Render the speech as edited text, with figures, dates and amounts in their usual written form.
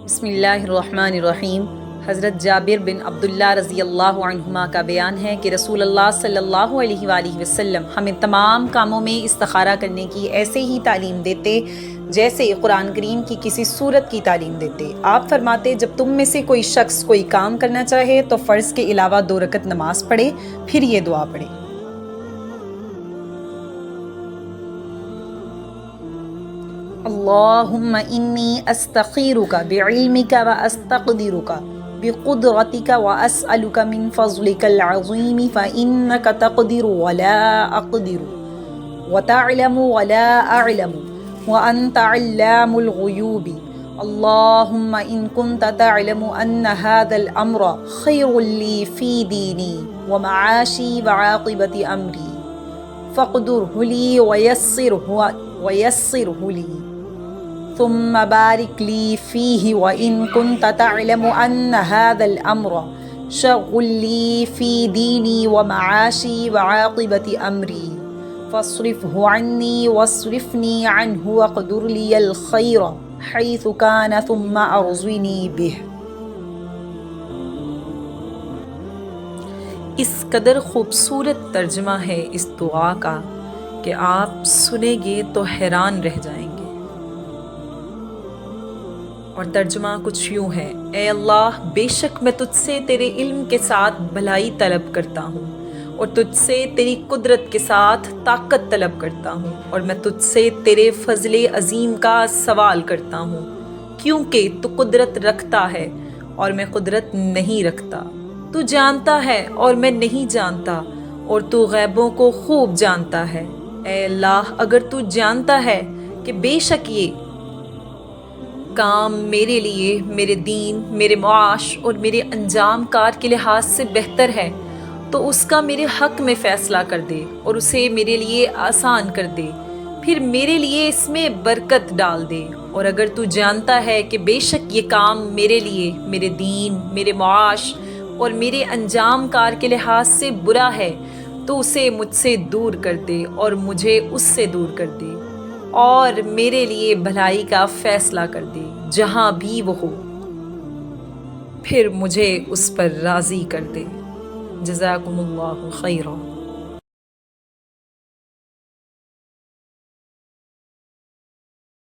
بسم اللہ الرحمن الرحیم۔ حضرت جابر بن عبداللہ رضی اللہ عنہما کا بیان ہے کہ رسول اللہ صلی اللہ علیہ وآلہ وسلم ہمیں تمام کاموں میں استخارہ کرنے کی ایسے ہی تعلیم دیتے جیسے قرآن کریم کی کسی سورت کی تعلیم دیتے۔ آپ فرماتے جب تم میں سے کوئی شخص کوئی کام کرنا چاہے تو فرض کے علاوہ 2 رکعت نماز پڑھے، پھر یہ دعا پڑھے۔ اللہم انی استخیرک بعلمک واستقدرک بقدرتک واسألک من فضلک العظیم فإنک تقدر ولا اقدر وتعلم ولا اعلم وانت علام الغیوب اللہم ان کنت تعلم ان هذا الامر خیر لی فی دینی ومعاشی وعاقبت امری فاقدره لی ویسره لی ثم بارك لي فيه وإن كنت تعلم أن هذا الأمر شغل لي في ديني ومعاشي وعاقبة أمري فاصرفه عني واصرفني عنه واقدر لي الخير حيث كان ثم أرزقني به۔ اس قدر خوبصورت ترجمہ ہے اس دعا کا کہ آپ سنیں گے تو حیران رہ جائیں گے۔ اور ترجمہ کچھ یوں ہے: اے اللہ، بے شک میں تجھ سے تیرے علم کے ساتھ بھلائی طلب کرتا ہوں اور تجھ سے تیری قدرت کے ساتھ طاقت طلب کرتا ہوں، اور میں تجھ سے تیرے فضل عظیم کا سوال کرتا ہوں، کیونکہ تو قدرت رکھتا ہے اور میں قدرت نہیں رکھتا، تو جانتا ہے اور میں نہیں جانتا، اور تو غیبوں کو خوب جانتا ہے۔ اے اللہ، اگر تو جانتا ہے کہ بے شک یہ کام میرے لیے، میرے دین، میرے معاش اور میرے انجام کار کے لحاظ سے بہتر ہے تو اس کا میرے حق میں فیصلہ کر دے اور اسے میرے لیے آسان کر دے، پھر میرے لیے اس میں برکت ڈال دے۔ اور اگر تو جانتا ہے کہ بے شک یہ کام میرے لیے، میرے دین، میرے معاش اور میرے انجام کار کے لحاظ سے برا ہے تو اسے مجھ سے دور کر دے اور مجھے اس سے دور کر دے، اور میرے لیے بھلائی کا فیصلہ کر دے جہاں بھی وہ ہو، پھر مجھے اس پر راضی کر دے۔ جزاکم اللہ خیرا۔